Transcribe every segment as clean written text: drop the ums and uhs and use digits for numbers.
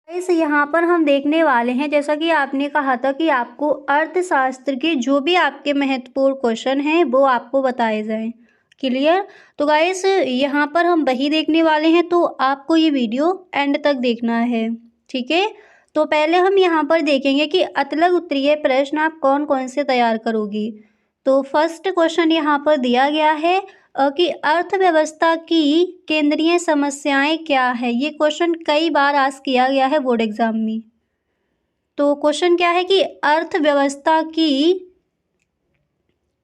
इस यहाँ पर हम देखने वाले हैं, जैसा कि आपने कहा था कि आपको अर्थशास्त्र के जो भी आपके महत्वपूर्ण क्वेश्चन हैं वो आपको बताए जाएं। क्लियर? तो गाइस यहाँ पर हम वही देखने वाले हैं, तो आपको ये वीडियो एंड तक देखना है। ठीक है, तो पहले हम यहाँ पर देखेंगे कि अतलग उत्तरीय प्रश्न आप कौन कौन से तैयार करोगी। तो फर्स्ट क्वेश्चन यहाँ पर दिया गया है कि अर्थव्यवस्था की केंद्रीय समस्याएं क्या है। ये क्वेश्चन कई बार आस्क किया गया है बोर्ड एग्जाम में। तो क्वेश्चन क्या है कि अर्थव्यवस्था की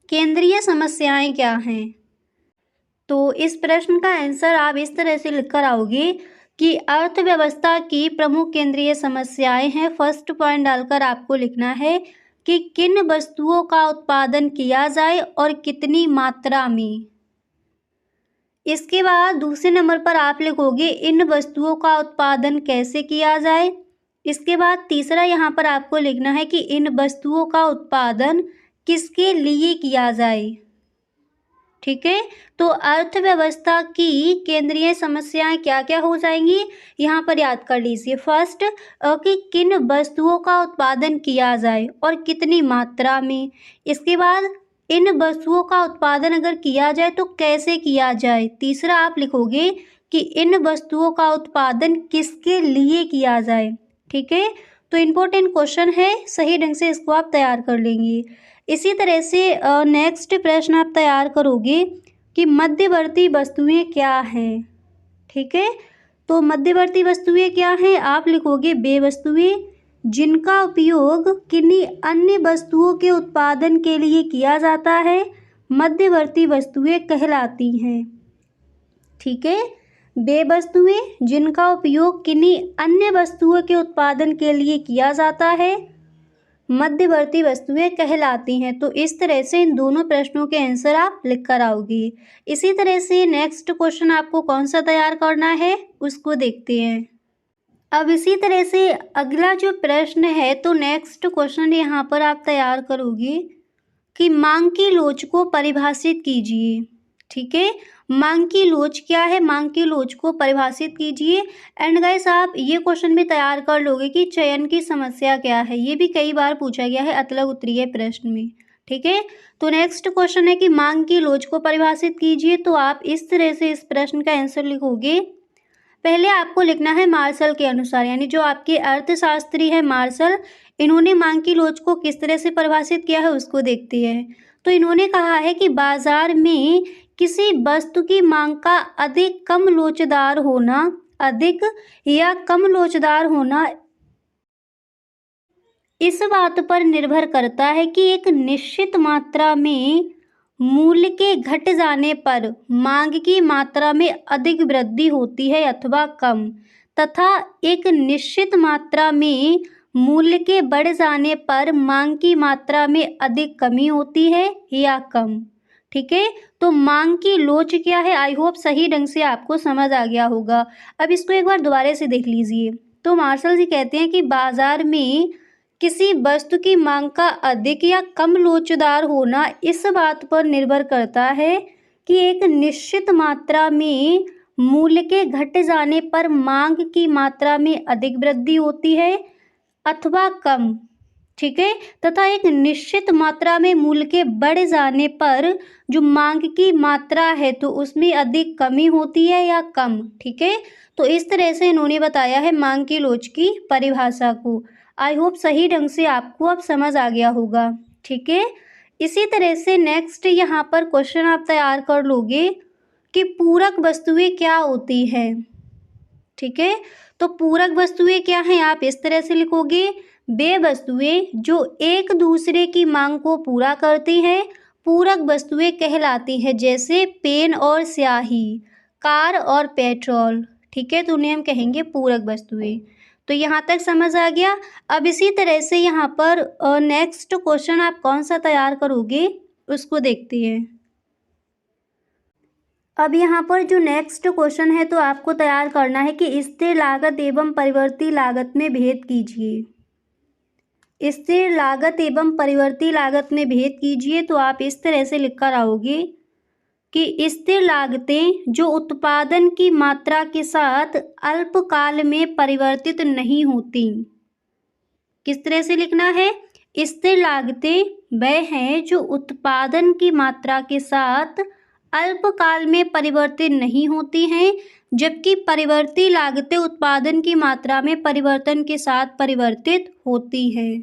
केंद्रीय समस्याएं क्या हैं। तो इस प्रश्न का आंसर आप इस तरह से लिख कर आओगे कि अर्थव्यवस्था की प्रमुख केंद्रीय समस्याएं हैं। फर्स्ट पॉइंट डालकर आपको लिखना है कि किन वस्तुओं का उत्पादन किया जाए और कितनी मात्रा में। इसके बाद दूसरे नंबर पर आप लिखोगे इन वस्तुओं का उत्पादन कैसे किया जाए। इसके बाद तीसरा यहाँ पर आपको लिखना है कि इन वस्तुओं का उत्पादन किसके लिए किया जाए। ठीक है, तो अर्थव्यवस्था की केंद्रीय समस्याएं क्या क्या हो जाएंगी यहाँ पर याद कर लीजिए। फर्स्ट कि किन वस्तुओं का उत्पादन किया जाए और कितनी मात्रा में। इसके बाद इन वस्तुओं का उत्पादन अगर किया जाए तो कैसे किया जाए। तीसरा आप लिखोगे कि इन वस्तुओं का उत्पादन किसके लिए किया जाए। ठीक है, तो इम्पोर्टेंट क्वेश्चन है, सही ढंग से इसको आप तैयार कर लेंगे। इसी तरह से नेक्स्ट प्रश्न आप तैयार करोगे कि मध्यवर्ती वस्तुएं क्या हैं। ठीक है, तो मध्यवर्ती वस्तुएं क्या हैं आप लिखोगे वे वस्तुएं जिनका उपयोग किन्हीं अन्य वस्तुओं के उत्पादन के लिए किया जाता है मध्यवर्ती वस्तुएं कहलाती हैं। ठीक है, वे वस्तुएं जिनका उपयोग किन्हीं अन्य वस्तुओं के उत्पादन के लिए किया जाता है मध्यवर्ती वस्तुएं कहलाती हैं। तो इस तरह से इन दोनों प्रश्नों के आंसर आप लिख कर आओगी। इसी तरह से नेक्स्ट क्वेश्चन आपको कौन सा तैयार करना है उसको देखते हैं। अब इसी तरह से अगला जो प्रश्न है, तो नेक्स्ट क्वेश्चन यहाँ पर आप तैयार करोगे कि मांग की लोच को परिभाषित कीजिए। ठीक है, मांग की लोच क्या है, मांग की लोच को परिभाषित कीजिए। एंड गाइस आप ये क्वेश्चन भी तैयार कर लोगे कि चयन की समस्या क्या है। ये भी कई बार पूछा गया है अतलग उत्तरीय प्रश्न में। ठीक है, तो नेक्स्ट क्वेश्चन है कि मांग की लोच को परिभाषित कीजिए। तो आप इस तरह से इस प्रश्न का आंसर लिखोगे। पहले आपको लिखना है मार्शल के अनुसार, यानी जो आपके अर्थशास्त्री है मार्शल, इन्होंने मांग की लोच को किस तरह से परिभाषित किया है उसको देखते हैं। तो इन्होंने कहा है कि बाजार में किसी वस्तु की मांग का अधिक कम लोचदार होना, अधिक या कम लोचदार होना इस बात पर निर्भर करता है कि एक निश्चित मात्रा में मूल्य के घट जाने पर मांग की मात्रा में अधिक वृद्धि होती है अथवा कम, तथा एक निश्चित मात्रा में मूल्य के बढ़ जाने पर मांग की मात्रा में अधिक कमी होती है या कम। ठीक है, तो मांग की लोच क्या है, आई होप सही ढंग से आपको समझ आ गया होगा। अब इसको एक बार दोबारा से देख लीजिए। तो मार्शल जी कहते हैं कि बाजार में किसी वस्तु की मांग का अधिक या कम लोचदार होना इस बात पर निर्भर करता है कि एक निश्चित मात्रा में मूल्य के घट जाने पर मांग की मात्रा में अधिक वृद्धि होती है अथवा कम। ठीक है, तथा एक निश्चित मात्रा में मूल्य के बढ़ जाने पर जो मांग की मात्रा है तो उसमें अधिक कमी होती है या कम। ठीक है, तो इस तरह से इन्होंने बताया है मांग की लोच की परिभाषा को। आई होप सही ढंग से आपको अब समझ आ गया होगा। ठीक है, इसी तरह से नेक्स्ट यहाँ पर क्वेश्चन आप तैयार कर लोगे कि पूरक वस्तुएं क्या होती हैं। ठीक है, तो पूरक वस्तुएं क्या हैं आप इस तरह से लिखोगे, वे वस्तुएं जो एक दूसरे की मांग को पूरा करती हैं पूरक वस्तुएं कहलाती हैं। जैसे पेन और स्याही, कार और पेट्रोल। ठीक है, तो उन्हें हम कहेंगे पूरक वस्तुएं। तो यहाँ तक समझ आ गया। अब इसी तरह से यहाँ पर नेक्स्ट क्वेश्चन आप कौन सा तैयार करोगे उसको देखते हैं। अब यहाँ पर जो नेक्स्ट क्वेश्चन है, तो आपको तैयार करना है कि स्थिर लागत एवं परिवर्ती लागत में भेद कीजिए। स्थिर लागत एवं परिवर्ती लागत में भेद कीजिए। तो आप इस तरह से लिख कर आओगे कि स्थिर लागतें जो उत्पादन की मात्रा के साथ अल्पकाल में परिवर्तित नहीं होती। किस तरह से लिखना है? स्थिर लागतें वह हैं जो उत्पादन की मात्रा के साथ अल्पकाल में परिवर्तित नहीं होती हैं, जबकि परिवर्ती लागतें उत्पादन की मात्रा में परिवर्तन के साथ परिवर्तित होती हैं।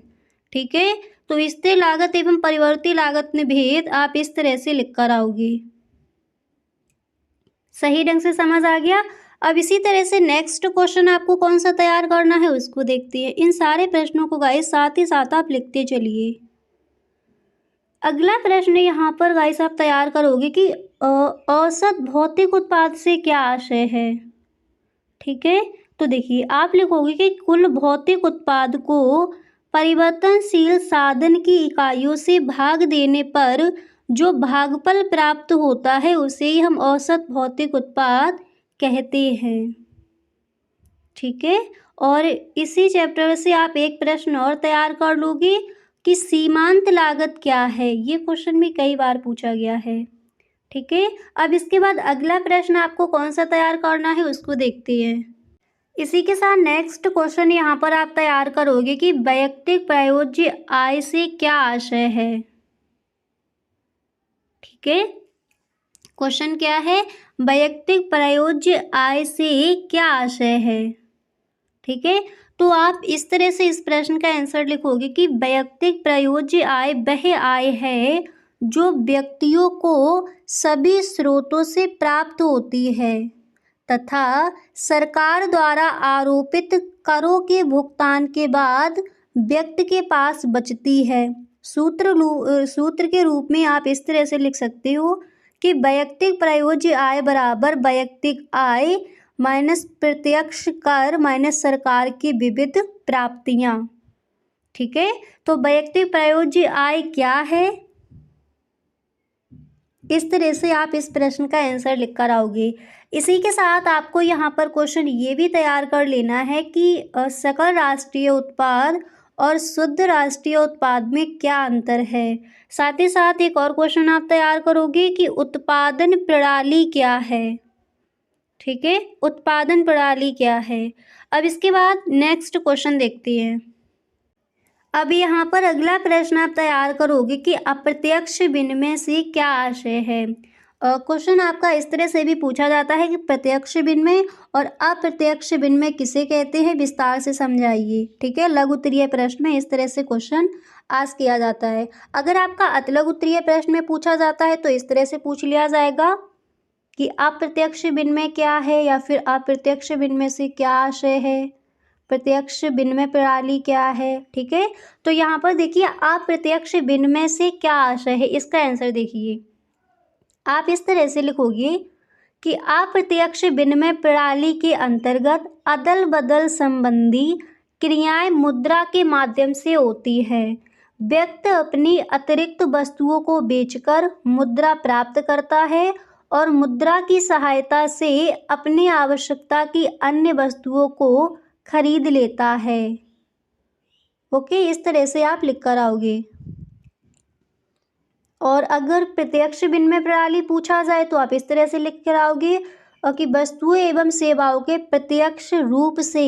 ठीक है, तो स्थिर लागत एवं परिवर्ती लागत में भेद आप इस तरह से लिख कर आओगे। सही ढंग से समझ आ गया? अब इसी तरह से नेक्स्ट क्वेश्चन आपको कौन सा तैयार करना है उसको देखते हैं। इन सारे प्रश्नों को गाइस साथ ही साथ आप लिखते चलिए। अगला प्रश्न यहाँ पर गाइस आप तैयार करोगे कि औसत भौतिक उत्पाद से क्या आशय है। ठीक है, तो देखिए आप लिखोगे कि कुल भौतिक उत्पाद को परिवर्तनशील साधन की इकाइयों से भाग देने पर जो भागफल प्राप्त होता है उसे ही हम औसत भौतिक उत्पाद कहते हैं। ठीक है, और इसी चैप्टर से आप एक प्रश्न और तैयार कर लोगे कि सीमांत लागत क्या है। ये क्वेश्चन भी कई बार पूछा गया है। ठीक है, अब इसके बाद अगला प्रश्न आपको कौन सा तैयार करना है उसको देखते हैं। इसी के साथ नेक्स्ट क्वेश्चन यहाँ पर आप तैयार करोगे कि वैयक्तिक प्रयोज्य आय से क्या आशय है। ठीक है, क्वेश्चन क्या है? वैयक्तिक प्रयोज्य आय से क्या आशय है। ठीक है, तो आप इस तरह से इस प्रश्न का आंसर लिखोगे कि वैयक्तिक प्रयोज्य आय वह आय है जो व्यक्तियों को सभी स्रोतों से प्राप्त होती है तथा सरकार द्वारा आरोपित करों के भुगतान के बाद व्यक्ति के पास बचती है। सूत्र के रूप में आप इस तरह से लिख सकते हो कि वैयक्तिक प्रयोज्य आय बराबर वैयक्तिक आय माइनस प्रत्यक्ष कर माइनस सरकार की विविध प्राप्तियां। ठीक है, तो वैयक्तिक प्रयोज्य आय क्या है, इस तरह से आप इस प्रश्न का आंसर लिख कर आओगे। इसी के साथ आपको यहाँ पर क्वेश्चन ये भी तैयार कर लेना है कि सकल राष्ट्रीय उत्पाद और शुद्ध राष्ट्रीय उत्पाद में क्या अंतर है। साथ ही साथ एक और क्वेश्चन आप तैयार करोगे कि उत्पादन प्रणाली क्या है। ठीक है, उत्पादन प्रणाली क्या है। अब इसके बाद नेक्स्ट क्वेश्चन देखते हैं। अब यहाँ पर अगला प्रश्न आप तैयार करोगे कि अप्रत्यक्ष विनिमय से क्या आशय है। क्वेश्चन आपका इस तरह से भी पूछा जाता है कि प्रत्यक्ष विनिमय और अप्रत्यक्ष विनिमय किसे कहते हैं, विस्तार से समझाइए। ठीक है, लघु उत्तरीय प्रश्न में इस तरह से क्वेश्चन आस्क किया जाता है। अगर आपका अतिलघु उत्तरीय प्रश्न में पूछा जाता है तो इस तरह से पूछ लिया जाएगा कि अप्रत्यक्ष विनिमय क्या है या फिर अप्रत्यक्ष विनिमय से क्या आशय है, प्रत्यक्ष विनिमय प्रणाली क्या है। ठीक है, तो यहाँ पर देखिए अप्रत्यक्ष विनिमय से क्या आशय है, इसका आंसर देखिए। आप इस तरह से लिखोगे कि अप्रत्यक्ष विनिमय प्रणाली के अंतर्गत अदल बदल संबंधी क्रियाएं मुद्रा के माध्यम से होती है। व्यक्ति अपनी अतिरिक्त वस्तुओं को बेचकर मुद्रा प्राप्त करता है और मुद्रा की सहायता से अपनी आवश्यकता की अन्य वस्तुओं को खरीद लेता है। ओके, इस तरह से आप लिख कर आओगे। और अगर प्रत्यक्ष विनिमय प्रणाली पूछा जाए तो आप इस तरह से लिख कर आओगे कि वस्तुएं एवं सेवाओं के प्रत्यक्ष रूप से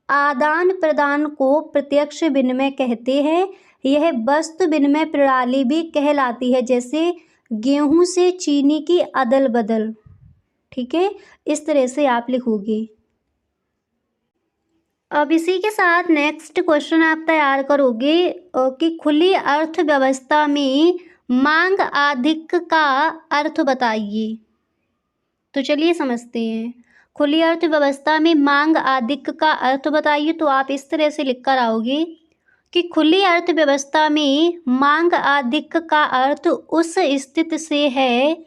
आदान प्रदान को प्रत्यक्ष विनिमय कहते हैं। यह वस्तु विनिमय प्रणाली भी कहलाती है, जैसे गेहूं से चीनी की अदल बदल। ठीक है, इस तरह से आप लिखोगे। अब इसी के साथ नेक्स्ट क्वेश्चन आप तैयार करोगे कि खुली अर्थव्यवस्था में मांग अधिक का अर्थ बताइए। तो चलिए समझते हैं। खुली अर्थव्यवस्था में मांग अधिक का अर्थ बताइए, तो आप इस तरह से लिख कर आओगे कि खुली अर्थव्यवस्था में मांग अधिक का अर्थ उस स्थिति से है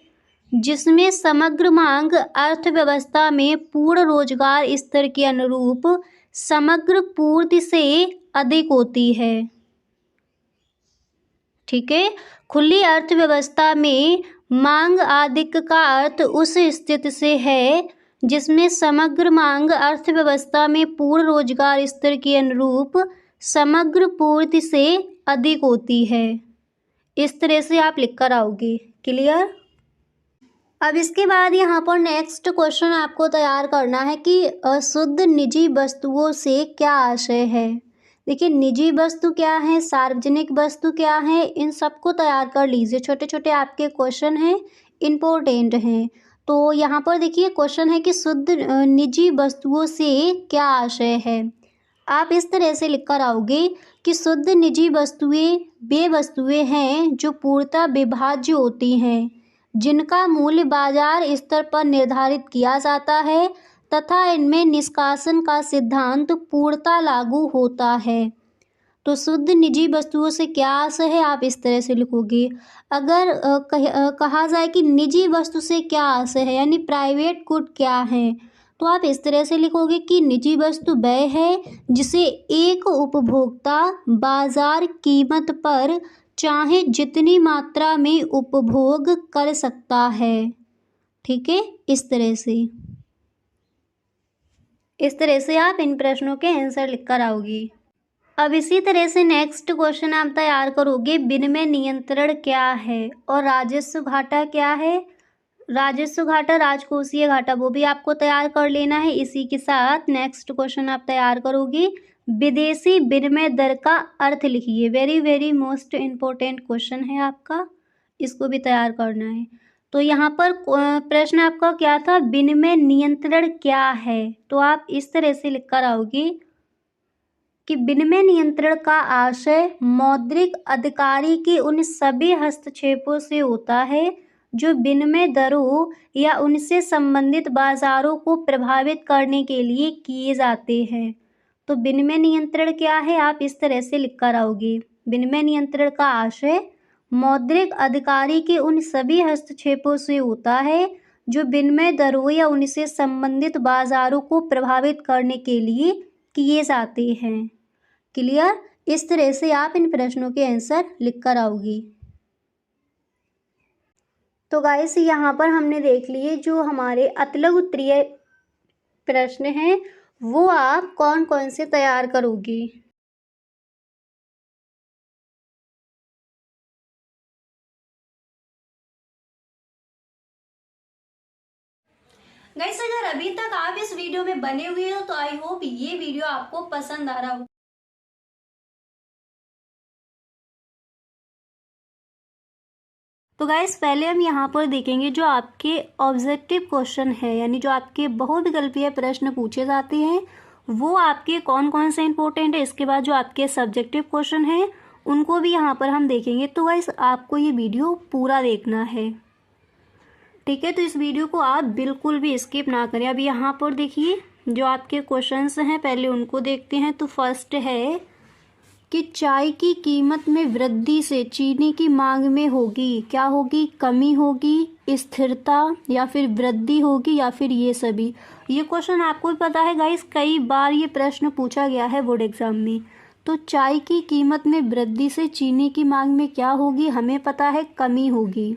जिसमें समग्र मांग अर्थव्यवस्था में पूर्ण रोजगार स्तर के अनुरूप समग्र पूर्ति से अधिक होती है। ठीक है, खुली अर्थव्यवस्था में मांग अधिक का अर्थ उस स्थिति से है जिसमें समग्र मांग अर्थव्यवस्था में पूर्ण रोजगार स्तर के अनुरूप समग्र पूर्ति से अधिक होती है। इस तरह से आप लिख कर आओगे। क्लियर? अब इसके बाद यहाँ पर नेक्स्ट क्वेश्चन आपको तैयार करना है कि अशुद्ध निजी वस्तुओं से क्या आशय है। देखिए, निजी वस्तु क्या है, सार्वजनिक वस्तु क्या है, इन सबको तैयार कर लीजिए। छोटे छोटे आपके क्वेश्चन हैं, इम्पोर्टेंट हैं। तो यहाँ पर देखिए क्वेश्चन है कि शुद्ध निजी वस्तुओं से क्या आशय है। आप इस तरह से लिख कर आओगे कि शुद्ध निजी वस्तुएं वे वस्तुएं हैं जो पूर्णतः विभाज्य होती हैं, जिनका मूल्य बाजार स्तर पर निर्धारित किया जाता है तथा इनमें निष्कासन का सिद्धांत पूर्णतः लागू होता है। तो शुद्ध निजी वस्तुओं से क्या आशय है, आप इस तरह से लिखोगे। अगर कहा जाए कि निजी वस्तु से क्या आशय है, यानी प्राइवेट गुड क्या है, तो आप इस तरह से लिखोगे कि निजी वस्तु वह है जिसे एक उपभोक्ता बाजार कीमत पर चाहे जितनी मात्रा में उपभोग कर सकता है। ठीक है, इस तरह से आप इन प्रश्नों के आंसर लिख कर आओगी। अब इसी तरह से नेक्स्ट क्वेश्चन आप तैयार करोगे, विनिमय नियंत्रण क्या है और राजस्व घाटा क्या है। राजस्व घाटा, राजकोषीय घाटा, वो भी आपको तैयार कर लेना है। इसी के साथ नेक्स्ट क्वेश्चन आप तैयार करोगे, विदेशी विनिमय दर का अर्थ लिखिए। Very very most important question है आपका, इसको भी तैयार करना है। तो यहाँ पर प्रश्न आपका क्या था, विनिमय नियंत्रण क्या है। तो आप इस तरह से लिख कर आओगे कि विनिमय नियंत्रण का आशय मौद्रिक अधिकारी के उन सभी हस्तक्षेपों से होता है जो विनिमय दरों या उनसे संबंधित बाजारों को प्रभावित करने के लिए किए जाते हैं। तो विनिमय नियंत्रण क्या है, आप इस तरह से लिख कर आओगे। विनिमय नियंत्रण का आशय मौद्रिक अधिकारी के उन सभी हस्तक्षेपों से होता है जो विनिमय दरों या उनसे संबंधित बाजारों को प्रभावित करने के लिए किए जाते हैं। क्लियर। इस तरह से आप इन प्रश्नों के आंसर लिख कर आओगी। तो गाइस, यहाँ पर हमने देख लिए जो हमारे अतलग उत्तरीय प्रश्न हैं, वो आप कौन कौन से तैयार करोगी। गाइस, अगर अभी तक आप इस वीडियो में बने हुए हो तो आई होप ये वीडियो आपको पसंद आ रहा हो। तो गाइस, पहले हम यहाँ पर देखेंगे जो आपके ऑब्जेक्टिव क्वेश्चन है, यानी जो आपके बहुविकल्पीय प्रश्न पूछे जाते हैं वो आपके कौन कौन से इंपॉर्टेंट है। इसके बाद जो आपके सब्जेक्टिव क्वेश्चन हैं उनको भी यहाँ पर हम देखेंगे। तो गाइस, आपको ये वीडियो पूरा देखना है, ठीक है। तो इस वीडियो को आप बिल्कुल भी स्किप ना करें। अब यहाँ पर देखिए जो आपके क्वेश्चंस हैं, पहले उनको देखते हैं। तो फर्स्ट है कि चाय की कीमत में वृद्धि से चीनी की मांग में होगी, क्या होगी, कमी होगी, स्थिरता, या फिर वृद्धि होगी, या फिर ये सभी। ये क्वेश्चन आपको भी पता है गाइस, कई बार ये प्रश्न पूछा गया है बोर्ड एग्जाम में। तो चाय की कीमत में वृद्धि से चीनी की मांग में क्या होगी, हमें पता है कमी होगी,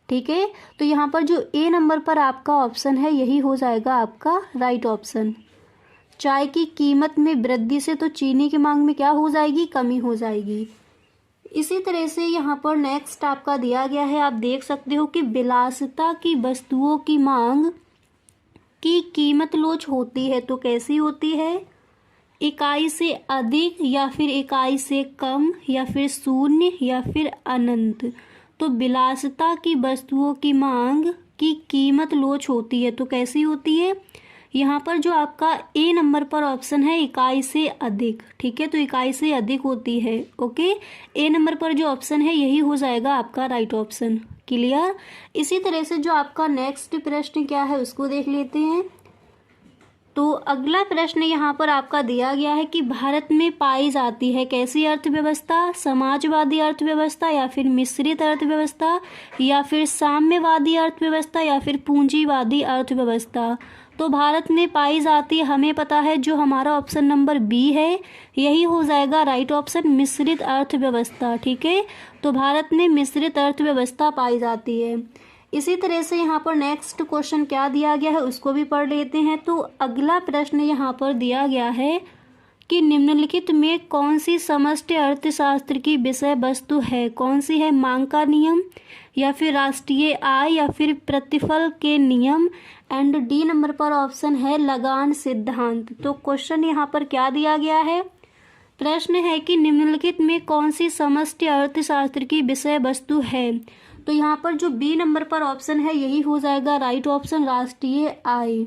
ठीक है। तो यहाँ पर जो ए नंबर पर आपका ऑप्शन है यही हो जाएगा आपका राइट ऑप्शन। चाय की कीमत में वृद्धि से तो चीनी की मांग में क्या हो जाएगी, कमी हो जाएगी। इसी तरह से यहाँ पर नेक्स्ट आपका दिया गया है, आप देख सकते हो कि विलासिता की वस्तुओं की मांग की कीमत लोच होती है। तो कैसी होती है, इकाई से अधिक, या फिर इकाई से कम, या फिर शून्य, या फिर अनंत। तो विलासिता की वस्तुओं की मांग की कीमत लोच होती है। तो कैसी होती है, यहाँ पर जो आपका ए नंबर पर ऑप्शन है इकाई से अधिक, ठीक है। तो इकाई से अधिक होती है, ओके। ए नंबर पर जो ऑप्शन है यही हो जाएगा आपका राइट ऑप्शन। क्लियर। इसी तरह से जो आपका नेक्स्ट प्रश्न क्या है उसको देख लेते हैं। तो अगला प्रश्न यहाँ पर आपका दिया गया है कि भारत में पाई जाती है कैसी अर्थव्यवस्था, समाजवादी अर्थव्यवस्था, या फिर मिश्रित अर्थव्यवस्था, या फिर साम्यवादी अर्थव्यवस्था, या फिर पूंजीवादी अर्थव्यवस्था। तो भारत में पाई जाती है, हमें पता है जो हमारा ऑप्शन नंबर बी है यही हो जाएगा राइट ऑप्शन, मिश्रित अर्थव्यवस्था, ठीक है। तो भारत में मिश्रित अर्थव्यवस्था पाई जाती है। इसी तरह से यहाँ पर नेक्स्ट क्वेश्चन क्या दिया गया है उसको भी पढ़ लेते हैं। तो अगला प्रश्न यहाँ पर दिया गया है कि निम्नलिखित में कौन सी समष्टि अर्थशास्त्र की विषय वस्तु है, कौन सी है, मांग का नियम, या फिर राष्ट्रीय आय या फिर प्रतिफल के नियम। एंड डी नंबर पर ऑप्शन है लगान सिद्धांत। तो क्वेश्चन यहाँ पर क्या दिया गया है, प्रश्न है कि निम्नलिखित में कौन सी समष्टि अर्थशास्त्र की विषय वस्तु है। तो यहाँ पर जो बी नंबर पर ऑप्शन है यही हो जाएगा राइट ऑप्शन, राष्ट्रीय आय।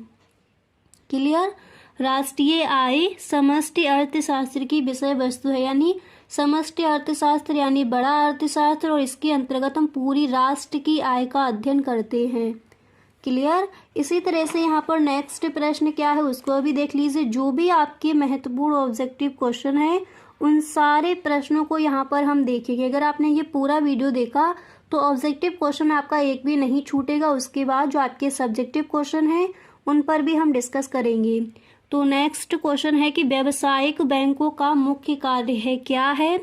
क्लियर, राष्ट्रीय आय समष्टि अर्थशास्त्र की विषय वस्तु है, यानी समष्टि अर्थशास्त्र यानी बड़ा अर्थशास्त्र, और इसके अंतर्गत हम पूरी राष्ट्र की आय का अध्ययन करते हैं। क्लियर। इसी तरह से यहाँ पर नेक्स्ट प्रश्न क्या है उसको अभी देख लीजिए। जो भी आपके महत्वपूर्ण ऑब्जेक्टिव क्वेश्चन है उन सारे प्रश्नों को यहाँ पर हम देखेंगे। अगर आपने ये पूरा वीडियो देखा तो ऑब्जेक्टिव क्वेश्चन आपका एक भी नहीं छूटेगा। उसके बाद जो आपके सब्जेक्टिव क्वेश्चन हैं उन पर भी हम डिस्कस करेंगे। तो नेक्स्ट क्वेश्चन है कि व्यावसायिक बैंकों का मुख्य कार्य है, क्या है,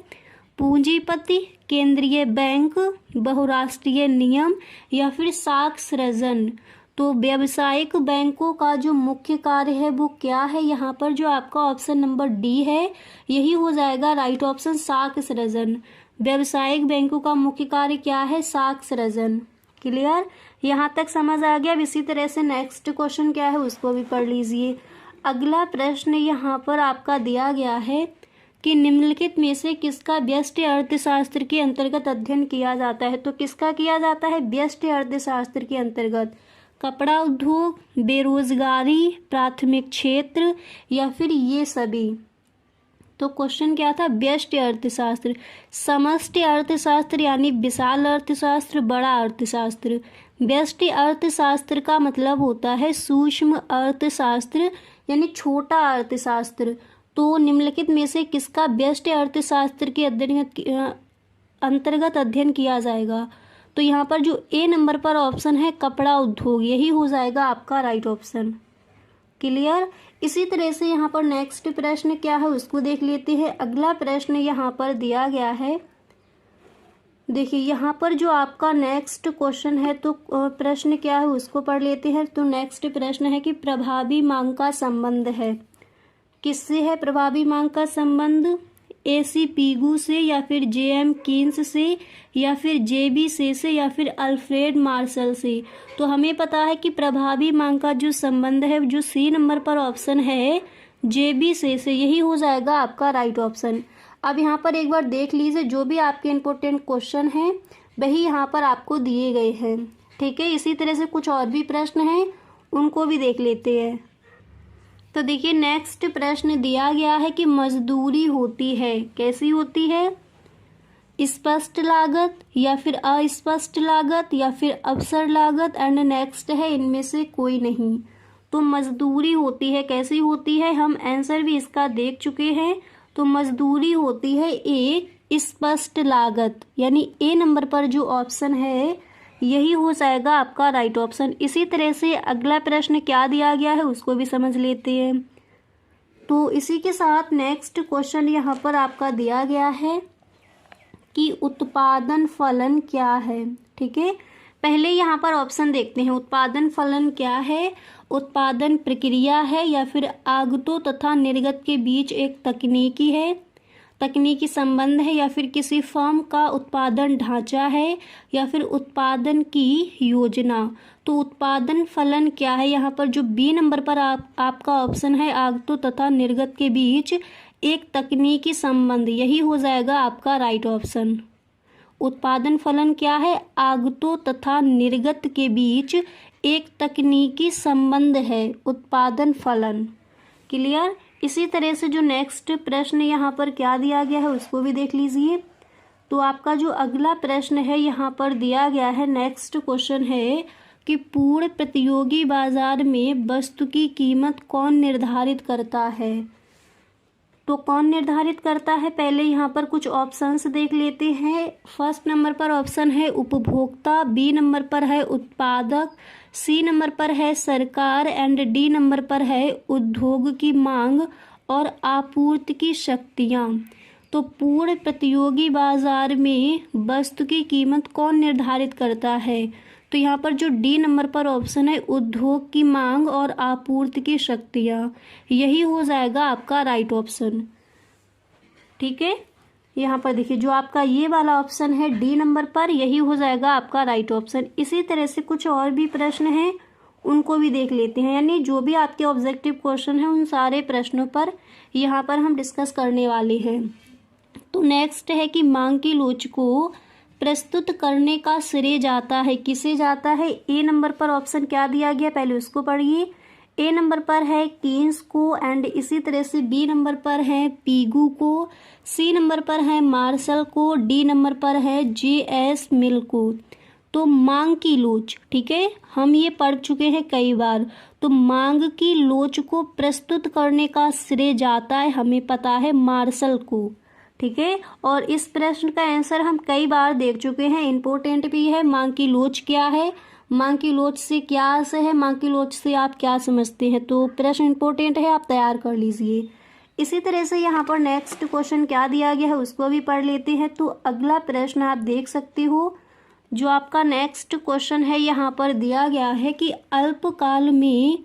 पूंजीपति, केंद्रीय बैंक, बहुराष्ट्रीय नियम या फिर साख सृजन। तो व्यावसायिक बैंकों का जो मुख्य कार्य है वो क्या है, यहाँ पर जो आपका ऑप्शन नंबर डी है यही हो जाएगा राइट ऑप्शन, साख सृजन। व्यावसायिक बैंकों का मुख्य कार्य क्या है, साख सृजन। क्लियर, यहाँ तक समझ आ गया। इसी तरह से नेक्स्ट क्वेश्चन क्या है उसको भी पढ़ लीजिए। अगला प्रश्न यहाँ पर आपका दिया गया है कि निम्नलिखित में से किसका व्यष्टि अर्थशास्त्र के अंतर्गत अध्ययन किया जाता है। तो किसका किया जाता है, व्यष्टि अर्थशास्त्र के अंतर्गत, कपड़ा उद्योग, बेरोजगारी, प्राथमिक क्षेत्र या फिर ये सभी। तो क्वेश्चन क्या था, व्यष्टि अर्थशास्त्र, समष्टि अर्थशास्त्र यानी विशाल अर्थशास्त्र, बड़ा अर्थशास्त्र। व्यष्टि अर्थशास्त्र का मतलब होता है सूक्ष्म अर्थशास्त्र यानी छोटा अर्थशास्त्र। तो निम्नलिखित में से किसका व्यष्टि अर्थशास्त्र के अंतर्गत अध्ययन किया जाएगा। तो यहाँ पर जो ए नंबर पर ऑप्शन है कपड़ा उद्योग, यही हो जाएगा आपका राइट ऑप्शन। क्लियर। इसी तरह से यहाँ पर नेक्स्ट प्रश्न क्या है उसको देख लेते हैं। अगला प्रश्न यहाँ पर दिया गया है, देखिए यहाँ पर जो आपका नेक्स्ट क्वेश्चन है तो प्रश्न क्या है उसको पढ़ लेते हैं। तो नेक्स्ट प्रश्न है कि प्रभावी मांग का संबंध है, किससे है प्रभावी मांग का संबंध, AC पीगू से या फिर JM कीन्स से या फिर JB से या फिर अल्फ्रेड मार्शल से। तो हमें पता है कि प्रभावी मांग का जो संबंध है जो C नंबर पर ऑप्शन है JB से यही हो जाएगा आपका राइट ऑप्शन। अब यहाँ पर एक बार देख लीजिए, जो भी आपके इम्पोर्टेंट क्वेश्चन हैं वही यहाँ पर आपको दिए गए हैं। ठीक है, इसी तरह से कुछ और भी प्रश्न हैं उनको भी देख लेते हैं। तो देखिए नेक्स्ट प्रश्न दिया गया है कि मजदूरी होती है, कैसी होती है, स्पष्ट लागत या फिर अस्पष्ट लागत या फिर अवसर लागत। एंड नेक्स्ट है इनमें से कोई नहीं। तो मजदूरी होती है, कैसी होती है, हम आंसर भी इसका देख चुके हैं। तो मजदूरी होती है एक स्पष्ट लागत, यानी ए नंबर पर जो ऑप्शन है यही हो जाएगा आपका राइट ऑप्शन। इसी तरह से अगला प्रश्न क्या दिया गया है उसको भी समझ लेते हैं। तो इसी के साथ नेक्स्ट क्वेश्चन यहाँ पर आपका दिया गया है कि उत्पादन फलन क्या है। ठीक है, पहले यहाँ पर ऑप्शन देखते हैं। उत्पादन फलन क्या है, उत्पादन प्रक्रिया है या फिर आगतों तथा निर्गत के बीच एक तकनीकी संबंध है या फिर किसी फर्म का उत्पादन ढांचा है या फिर उत्पादन की योजना। तो उत्पादन फलन क्या है, यहाँ पर जो बी नंबर पर आपका ऑप्शन है आगतों तथा निर्गत के बीच एक तकनीकी संबंध, यही हो जाएगा आपका राइट ऑप्शन। उत्पादन फलन क्या है, आगतों तथा निर्गत के बीच एक तकनीकी संबंध है उत्पादन फलन। क्लियर। इसी तरह से जो नेक्स्ट प्रश्न यहाँ पर क्या दिया गया है उसको भी देख लीजिए। तो आपका जो अगला प्रश्न है यहाँ पर दिया गया है, नेक्स्ट क्वेश्चन है कि पूर्ण प्रतियोगी बाजार में वस्तु की कीमत कौन निर्धारित करता है। तो कौन निर्धारित करता है, पहले यहाँ पर कुछ ऑप्शंस देख लेते हैं। फर्स्ट नंबर पर ऑप्शन है उपभोक्ता, बी नंबर पर है उत्पादक, सी नंबर पर है सरकार एंड डी नंबर पर है उद्योग की मांग और आपूर्ति की शक्तियाँ। तो पूर्ण प्रतियोगी बाजार में वस्तु की कीमत कौन निर्धारित करता है। तो यहाँ पर जो डी नंबर पर ऑप्शन है उद्योग की मांग और आपूर्ति की शक्तियाँ, यही हो जाएगा आपका राइट ऑप्शन। ठीक है, यहाँ पर देखिए जो आपका ये वाला ऑप्शन है डी नंबर पर, यही हो जाएगा आपका राइट ऑप्शन। इसी तरह से कुछ और भी प्रश्न हैं, उनको भी देख लेते हैं। यानी जो भी आपके ऑब्जेक्टिव क्वेश्चन हैं उन सारे प्रश्नों पर यहाँ पर हम डिस्कस करने वाले हैं। तो नेक्स्ट है कि मांग की लोच को प्रस्तुत करने का श्रेय जाता है, किसे जाता है? ए नंबर पर ऑप्शन क्या दिया गया, पहले उसको पढ़िए। ए नंबर पर है कीन्स को, एंड इसी तरह से बी नंबर पर है पीगू को, सी नंबर पर है मार्शल को, डी नंबर पर है जे.एस. मिल को। तो मांग की लोच, ठीक है, हम ये पढ़ चुके हैं कई बार। तो मांग की लोच को प्रस्तुत करने का श्रेय जाता है, हमें पता है, मार्शल को, ठीक है। और इस प्रश्न का आंसर हम कई बार देख चुके हैं, इम्पोर्टेंट भी है। मांग की लोच क्या है, मांग की लोच से क्या अर्थ है, मांग की लोच से आप क्या समझते हैं, तो प्रश्न इम्पोर्टेंट है, आप तैयार कर लीजिए। इसी तरह से यहाँ पर नेक्स्ट क्वेश्चन क्या दिया गया है उसको भी पढ़ लेते हैं। तो अगला प्रश्न आप देख सकते हो, जो आपका नेक्स्ट क्वेश्चन है यहाँ पर दिया गया है कि अल्पकाल में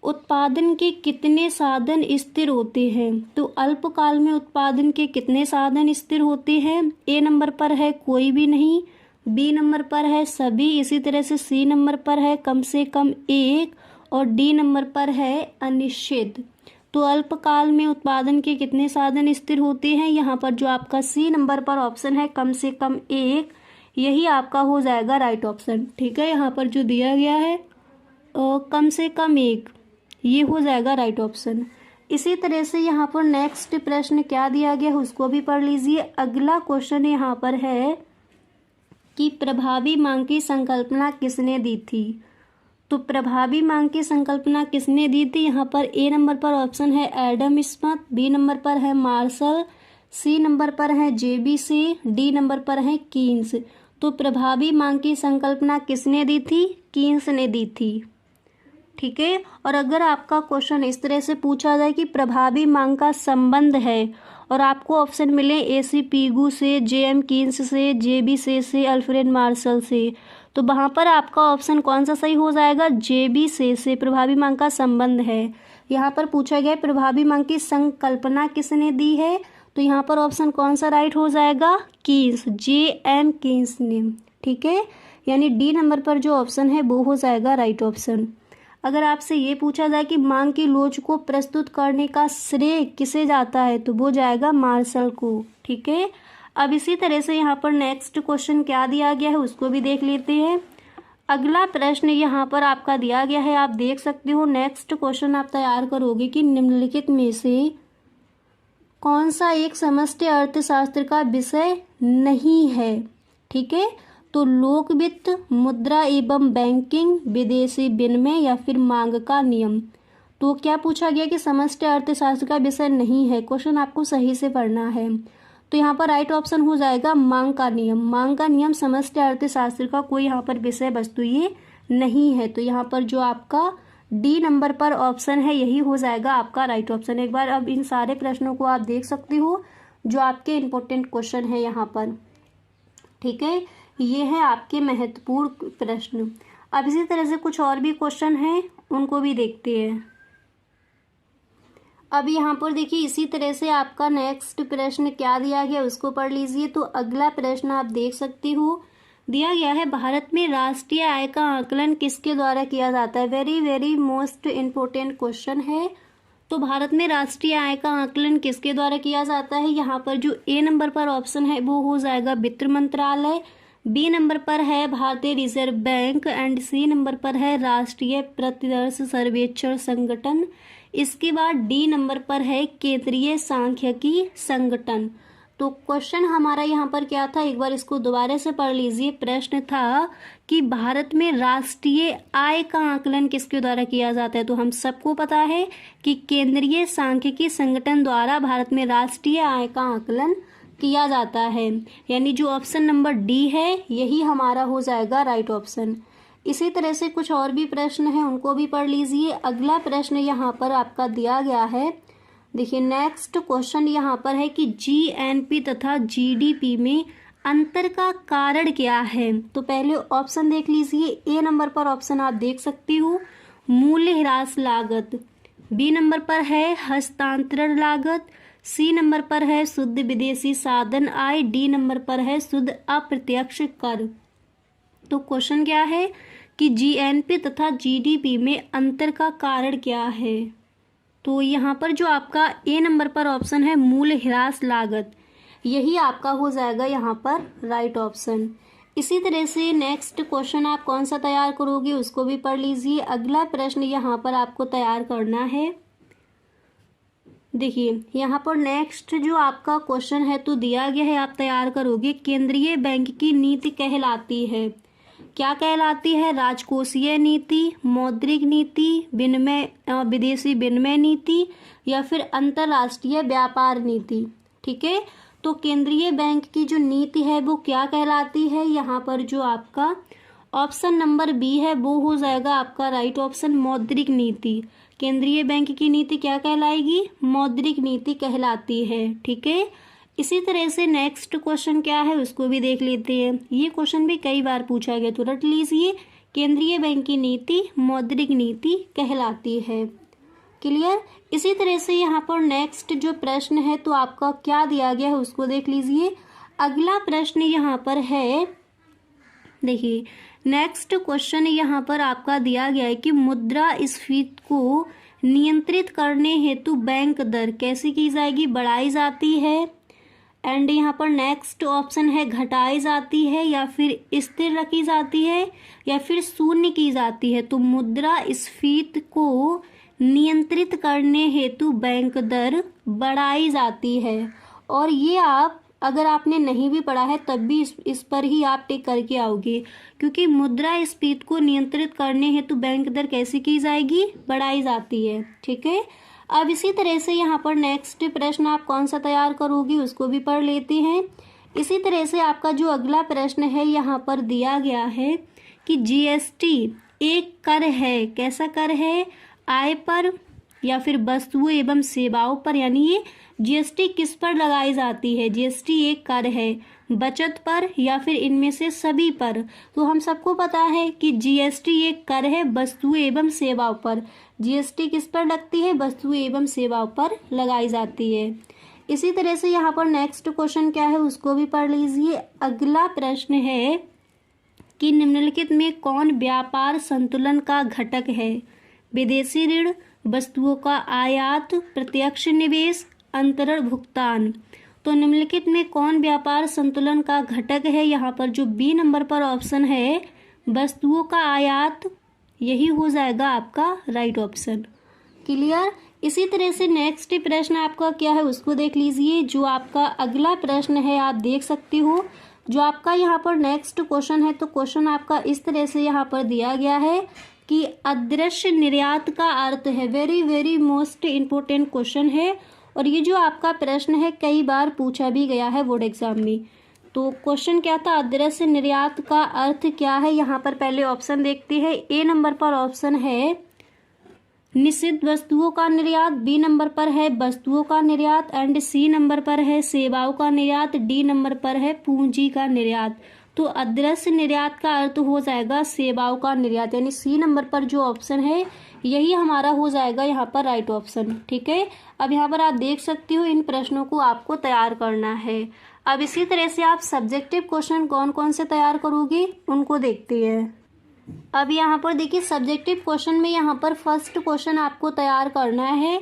उत्पादन के कितने साधन स्थिर होते हैं। तो अल्पकाल में उत्पादन के कितने साधन स्थिर होते हैं? ए नंबर पर है कोई भी नहीं, बी नंबर पर है सभी, इसी तरह से सी नंबर पर है कम से कम एक, और डी नंबर पर है अनिश्चित। तो अल्पकाल में उत्पादन के कितने साधन स्थिर होते हैं? यहाँ पर जो आपका सी नंबर पर ऑप्शन है कम से कम एक, यही आपका हो जाएगा राइट ऑप्शन, ठीक है। यहाँ पर जो दिया गया है कम से कम एक, ये हो जाएगा राइट ऑप्शन। इसी तरह से यहाँ पर नेक्स्ट प्रश्न क्या दिया गया है उसको भी पढ़ लीजिए। अगला क्वेश्चन यहाँ पर है कि प्रभावी मांग की संकल्पना किसने दी थी। तो प्रभावी मांग की संकल्पना किसने दी थी? यहाँ पर ए नंबर पर ऑप्शन है एडम स्मिथ, बी नंबर पर है मार्शल, सी नंबर पर है जे.बी.सी, डी नंबर पर है कीन्स। तो प्रभावी मांग की संकल्पना किसने दी थी? कीन्स ने दी थी, ठीक है। और अगर आपका क्वेश्चन इस तरह से पूछा जाए कि प्रभावी मांग का संबंध है और आपको ऑप्शन मिले ए.सी. पीगू से, जे.एम. कीन्स से, जे.बी. से, अल्फ्रेड मार्शल से, तो वहाँ पर आपका ऑप्शन कौन सा सही हो जाएगा? जे.बी. से प्रभावी मांग का संबंध है। यहाँ पर पूछा गया प्रभावी मांग की संकल्पना किसने दी है, तो यहाँ पर ऑप्शन कौन सा राइट हो जाएगा? Keynes, J.M.. कीन्स ने, ठीक है। यानी डी नंबर पर जो ऑप्शन है वो हो जाएगा राइट ऑप्शन। अगर आपसे ये पूछा जाए कि मांग की लोच को प्रस्तुत करने का श्रेय किसे जाता है, तो वो जाएगा मार्शल को, ठीक है। अब इसी तरह से यहाँ पर नेक्स्ट क्वेश्चन क्या दिया गया है उसको भी देख लेते हैं। अगला प्रश्न यहाँ पर आपका दिया गया है, आप देख सकते हो। नेक्स्ट क्वेश्चन आप तैयार करोगे कि निम्नलिखित में से कौन सा एक समष्टि अर्थशास्त्र का विषय नहीं है, ठीक है। तो लोक वित्त, मुद्रा एवं बैंकिंग, विदेशी विनिमय, या फिर मांग का नियम। तो क्या पूछा गया कि समष्टि अर्थशास्त्र का विषय नहीं है, क्वेश्चन आपको सही से पढ़ना है। तो यहाँ पर राइट ऑप्शन हो जाएगा मांग का नियम। मांग का नियम समष्टि अर्थशास्त्र का कोई यहाँ पर विषय वस्तु ये नहीं है। तो यहाँ पर जो आपका डी नंबर पर ऑप्शन है यही हो जाएगा आपका राइट ऑप्शन। एक बार अब इन सारे प्रश्नों को आप देख सकते हो जो आपके इम्पोर्टेंट क्वेश्चन है यहाँ पर, ठीक है। ये है आपके महत्वपूर्ण प्रश्न। अब इसी तरह से कुछ और भी क्वेश्चन हैं, उनको भी देखते हैं। अब यहाँ पर देखिए इसी तरह से आपका नेक्स्ट प्रश्न क्या दिया गया उसको पढ़ लीजिए। तो अगला प्रश्न आप देख सकते हो, दिया गया है भारत में राष्ट्रीय आय का आकलन किसके द्वारा किया जाता है। Very very most important question है। तो भारत में राष्ट्रीय आय का आकलन किसके द्वारा किया जाता है? यहाँ पर जो ए नंबर पर ऑप्शन है वो हो जाएगा वित्त मंत्रालय, बी नंबर पर है भारतीय reserve bank, and C number पर है राष्ट्रीय प्रतिदर्श सर्वेक्षण संगठन। इसके बाद डी नंबर पर है केंद्रीय सांख्यिकी संगठन। तो क्वेश्चन हमारा यहाँ पर क्या था, एक बार इसको दोबारा से पढ़ लीजिए। प्रश्न था कि भारत में राष्ट्रीय आय का आकलन किसके द्वारा किया जाता है। तो हम सबको पता है कि केंद्रीय सांख्यिकी संगठन द्वारा भारत में राष्ट्रीय आय का आकलन किया जाता है। यानी जो ऑप्शन नंबर डी है यही हमारा हो जाएगा राइट ऑप्शन। इसी तरह से कुछ और भी प्रश्न हैं, उनको भी पढ़ लीजिए। अगला प्रश्न यहाँ पर आपका दिया गया है, देखिए नेक्स्ट क्वेश्चन यहाँ पर है कि जीएनपी तथा जीडीपी में अंतर का कारण क्या है। तो पहले ऑप्शन देख लीजिए। ए नंबर पर ऑप्शन आप देख सकते हो मूल्य ह्रास लागत, बी नंबर पर है हस्तांतरण लागत, सी नंबर पर है शुद्ध विदेशी साधन आय, डी नंबर पर है शुद्ध अप्रत्यक्ष कर। तो क्वेश्चन क्या है कि जीएनपी तथा जीडीपी में अंतर का कारण क्या है? तो यहाँ पर जो आपका ए नंबर पर ऑप्शन है मूल्य ह्रास लागत, यही आपका हो जाएगा यहाँ पर राइट ऑप्शन। इसी तरह से नेक्स्ट क्वेश्चन आप कौन सा तैयार करोगे उसको भी पढ़ लीजिए। अगला प्रश्न यहाँ पर आपको तैयार करना है। देखिए यहाँ पर नेक्स्ट जो आपका क्वेश्चन है तो दिया गया है, आप तैयार करोगे। केंद्रीय बैंक की नीति कहलाती है, क्या कहलाती है? राजकोषीय नीति, मौद्रिक नीति, विदेशी विनिमय नीति या फिर अंतरराष्ट्रीय व्यापार नीति। ठीक है, तो केंद्रीय बैंक की जो नीति है वो क्या कहलाती है? यहाँ पर जो आपका ऑप्शन नंबर बी है वो हो जाएगा आपका राइट ऑप्शन, मौद्रिक नीति। केंद्रीय बैंक की नीति क्या कहलाएगी? मौद्रिक नीति कहलाती है। ठीक है, इसी तरह से नेक्स्ट क्वेश्चन क्या है उसको भी देख लेते हैं। ये क्वेश्चन भी कई बार पूछा गया तो रट लीजिए। केंद्रीय बैंक की नीति मौद्रिक नीति कहलाती है। क्लियर? इसी तरह से यहाँ पर नेक्स्ट जो प्रश्न है तो आपका क्या दिया गया है उसको देख लीजिए। अगला प्रश्न यहाँ पर है, देखिए नेक्स्ट क्वेश्चन यहाँ पर आपका दिया गया है कि मुद्रास्फीति को नियंत्रित करने हेतु बैंक दर कैसे की जाएगी? बढ़ाई जाती है, एंड यहाँ पर नेक्स्ट ऑप्शन है घटाई जाती है या फिर स्थिर रखी जाती है या फिर शून्य की जाती है। तो मुद्रास्फीति को नियंत्रित करने हेतु बैंक दर बढ़ाई जाती है। और ये आप अगर आपने नहीं भी पढ़ा है तब भी इस पर ही आप टिक करके आओगे, क्योंकि मुद्रास्फीति को नियंत्रित करने हेतु बैंक दर कैसे की जाएगी? बढ़ाई जाती है। ठीक है, अब इसी तरह से यहाँ पर नेक्स्ट प्रश्न आप कौन सा तैयार करोगे उसको भी पढ़ लेते हैं। इसी तरह से आपका जो अगला प्रश्न है यहाँ पर दिया गया है कि जीएसटी एक कर है, कैसा कर है? आय पर या फिर वस्तुओं एवं सेवाओं पर, यानी ये जीएसटी किस पर लगाई जाती है? जीएसटी एक कर है, बचत पर या फिर इनमें से सभी पर? तो हम सबको पता है कि जीएसटी एक कर है वस्तुओं एवं सेवाओं पर। जीएसटी किस पर लगती है? वस्तुओं एवं सेवाओं पर लगाई जाती है। इसी तरह से यहाँ पर नेक्स्ट क्वेश्चन क्या है उसको भी पढ़ लीजिए। अगला प्रश्न है कि निम्नलिखित में कौन व्यापार संतुलन का घटक है? विदेशी ऋण, वस्तुओं का आयात, प्रत्यक्ष निवेश, अंतरण भुगतान। तो निम्नलिखित में कौन व्यापार संतुलन का घटक है? यहाँ पर जो बी नंबर पर ऑप्शन है वस्तुओं का आयात, यही हो जाएगा आपका राइट ऑप्शन। क्लियर? इसी तरह से नेक्स्ट प्रश्न आपका क्या है उसको देख लीजिए। जो आपका अगला प्रश्न है आप देख सकते हो, जो आपका यहाँ पर नेक्स्ट क्वेश्चन है तो क्वेश्चन आपका इस तरह से यहाँ पर दिया गया है कि अदृश्य निर्यात का अर्थ है। Very very most important question है और ये जो आपका प्रश्न है कई बार पूछा भी गया है बोर्ड एग्जाम में। तो क्वेश्चन क्या था? अदृश्य निर्यात का अर्थ क्या है? यहाँ पर पहले ऑप्शन देखते हैं। ए नंबर पर ऑप्शन है निषिद्ध वस्तुओं का निर्यात, बी नंबर पर है वस्तुओं का निर्यात, एंड सी नंबर पर है सेवाओं का निर्यात, डी नंबर पर है पूंजी का निर्यात। तो अदृश्य निर्यात का अर्थ हो जाएगा सेवाओं का निर्यात, यानी सी नंबर पर जो ऑप्शन है यही हमारा हो जाएगा यहाँ पर राइट ऑप्शन। ठीक है, अब यहाँ पर आप देख सकते हो इन प्रश्नों को आपको तैयार करना है। अब इसी तरह से आप सब्जेक्टिव क्वेश्चन कौन कौन से तैयार करोगे उनको देखते हैं। अब यहाँ पर देखिए सब्जेक्टिव क्वेश्चन में यहाँ पर फर्स्ट क्वेश्चन आपको तैयार करना है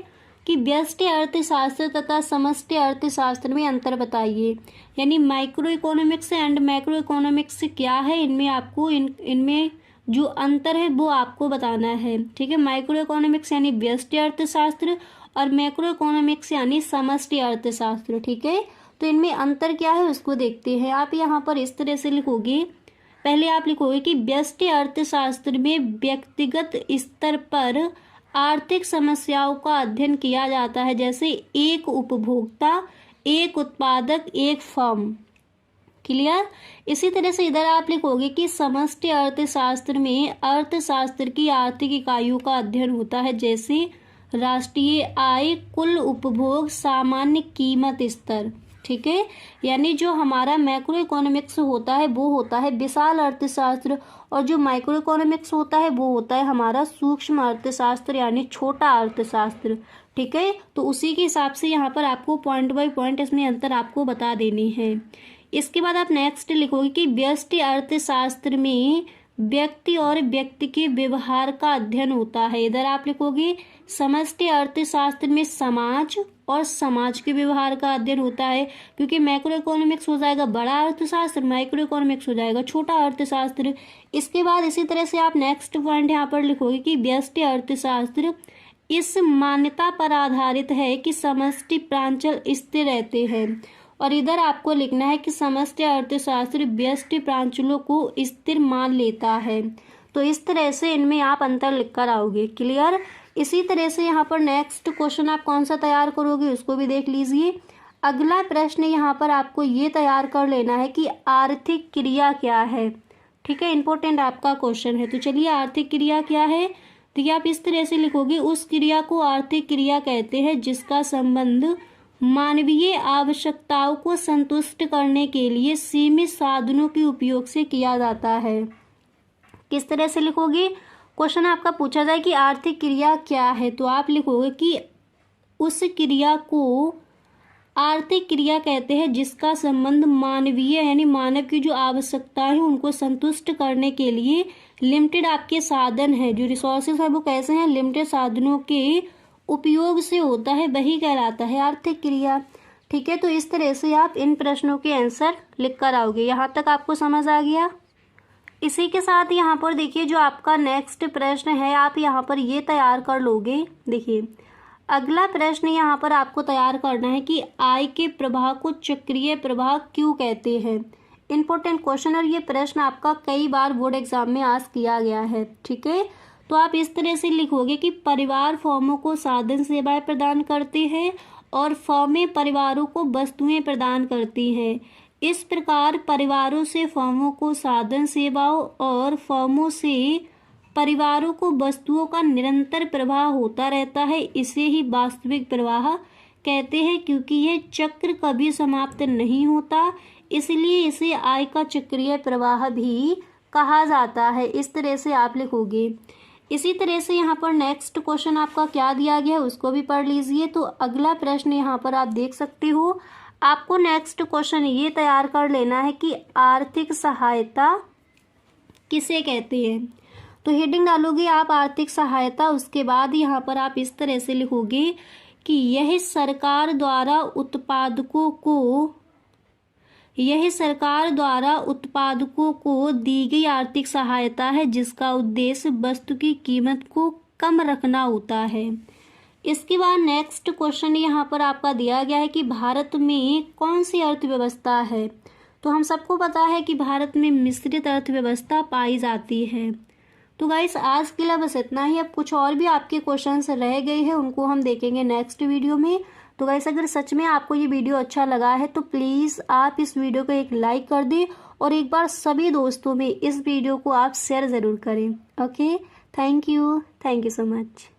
कि व्यष्टि अर्थशास्त्र तथा समष्टि अर्थशास्त्र में अंतर बताइए। यानी micro economics and macro economics क्या है, इनमें आपको इनमें जो अंतर है वो आपको बताना है। ठीक है, माइक्रो इकोनॉमिक्स यानी व्यष्टि अर्थशास्त्र और मैक्रो इकोनॉमिक्स यानी समष्टि अर्थशास्त्र। ठीक है, तो इनमें अंतर क्या है उसको देखते हैं। आप यहाँ पर इस तरह से लिखोगे, पहले आप लिखोगे कि व्यष्टि अर्थशास्त्र में व्यक्तिगत स्तर पर आर्थिक समस्याओं का अध्ययन किया जाता है, जैसे एक उपभोक्ता, एक उत्पादक, एक फर्म। क्लियर? इसी तरह से इधर आप लिखोगे कि समष्टि अर्थशास्त्र में अर्थशास्त्र की आर्थिक इकाइयों का अध्ययन होता है, जैसे राष्ट्रीय आय, कुल उपभोग, सामान्य कीमत स्तर। ठीक है, यानी जो हमारा मैक्रो इकोनॉमिक्स होता है वो होता है विशाल अर्थशास्त्र, और जो माइक्रो इकोनॉमिक्स होता है वो होता है हमारा सूक्ष्म अर्थशास्त्र यानी छोटा अर्थशास्त्र। ठीक है, तो उसी के हिसाब से यहाँ पर आपको पॉइंट बाय पॉइंट इसमें अंतर आपको बता देनी है। इसके बाद आप नेक्स्ट लिखोगे कि व्यष्टि अर्थशास्त्र में व्यक्ति और व्यक्ति के व्यवहार का अध्ययन होता है। इधर आप लिखोगे समष्टि अर्थशास्त्र में समाज और समाज के व्यवहार का अध्ययन होता है, क्योंकि मैक्रो इकोनॉमिक्स हो जाएगा बड़ा अर्थशास्त्र, माइक्रो इकोनॉमिक्स हो जाएगा छोटा अर्थशास्त्र। इसके बाद इसी तरह से आप नेक्स्ट पॉइंट यहाँ पर लिखोगे कि व्यष्टि अर्थशास्त्र इस मान्यता पर आधारित है कि समष्टि प्रांचल स्थिर रहते हैं, और इधर आपको लिखना है कि समष्टि अर्थशास्त्र व्यष्टि प्रांचलों को स्थिर मान लेता है। तो इस तरह से इनमें आप अंतर लिखकर आओगे। क्लियर। इसी तरह से यहाँ पर नेक्स्ट क्वेश्चन आप कौन सा तैयार करोगे उसको भी देख लीजिए। अगला प्रश्न यहाँ पर आपको ये तैयार कर लेना है कि आर्थिक क्रिया क्या है। ठीक है, इंपॉर्टेंट आपका क्वेश्चन है। तो चलिए, आर्थिक क्रिया क्या है, तो ये आप इस तरह से लिखोगे, उस क्रिया को आर्थिक क्रिया कहते हैं जिसका संबंध मानवीय आवश्यकताओं को संतुष्ट करने के लिए सीमित साधनों के उपयोग से किया जाता है। किस तरह से लिखोगे, क्वेश्चन आपका पूछा जाए कि आर्थिक क्रिया क्या है, तो आप लिखोगे कि उस क्रिया को आर्थिक क्रिया कहते हैं जिसका संबंध मानवीय यानी मानव की जो आवश्यकताएं हैं उनको संतुष्ट करने के लिए लिमिटेड आपके साधन है, जो रिसोर्सेज है वो कैसे हैं, लिमिटेड साधनों के उपयोग से होता है, वही कहलाता है आर्थिक क्रिया। ठीक है, तो इस तरह से आप इन प्रश्नों के आंसर लिख कर आओगे। यहाँ तक आपको समझ आ गया। इसी के साथ यहाँ पर देखिए जो आपका नेक्स्ट प्रश्न है आप यहाँ पर ये तैयार कर लोगे। देखिए अगला प्रश्न यहाँ पर आपको तैयार करना है कि आय के प्रवाह को चक्रीय प्रवाह क्यों कहते हैं। इंपॉर्टेंट क्वेश्चन, और ये प्रश्न आपका कई बार बोर्ड एग्जाम में आस्क किया गया है। ठीक है, तो आप इस तरह से लिखोगे कि परिवार फर्मों को साधन सेवाएं प्रदान करते हैं और फर्में परिवारों को वस्तुएं प्रदान करती हैं। इस प्रकार परिवारों से फर्मों को साधन सेवाओं और फर्मों से परिवारों को वस्तुओं का निरंतर प्रवाह होता रहता है। इसे ही वास्तविक प्रवाह कहते हैं, क्योंकि यह चक्र कभी समाप्त नहीं होता, इसलिए इसे आय का चक्रीय प्रवाह भी कहा जाता है। इस तरह से आप लिखोगे। इसी तरह से यहाँ पर नेक्स्ट क्वेश्चन आपका क्या दिया गया है उसको भी पढ़ लीजिए। तो अगला प्रश्न यहाँ पर आप देख सकते हो, आपको नेक्स्ट क्वेश्चन ये तैयार कर लेना है कि आर्थिक सहायता किसे कहते हैं। तो हेडिंग डालोगे आप आर्थिक सहायता, उसके बाद यहाँ पर आप इस तरह से लिखोगे कि यह सरकार द्वारा उत्पादकों को दी गई आर्थिक सहायता है जिसका उद्देश्य वस्तु की कीमत को कम रखना होता है। इसके बाद नेक्स्ट क्वेश्चन यहाँ पर आपका दिया गया है कि भारत में कौन सी अर्थव्यवस्था है। तो हम सबको पता है कि भारत में मिश्रित अर्थव्यवस्था पाई जाती है। तो गाइस आज के लिए बस इतना ही। अब कुछ और भी आपके क्वेश्चंस रह गए हैं, उनको हम देखेंगे नेक्स्ट वीडियो में। तो गाइस अगर सच में आपको ये वीडियो अच्छा लगा है तो प्लीज़ आप इस वीडियो को एक लाइक कर दें और एक बार सभी दोस्तों में इस वीडियो को आप शेयर ज़रूर करें। Okay, thank you so much.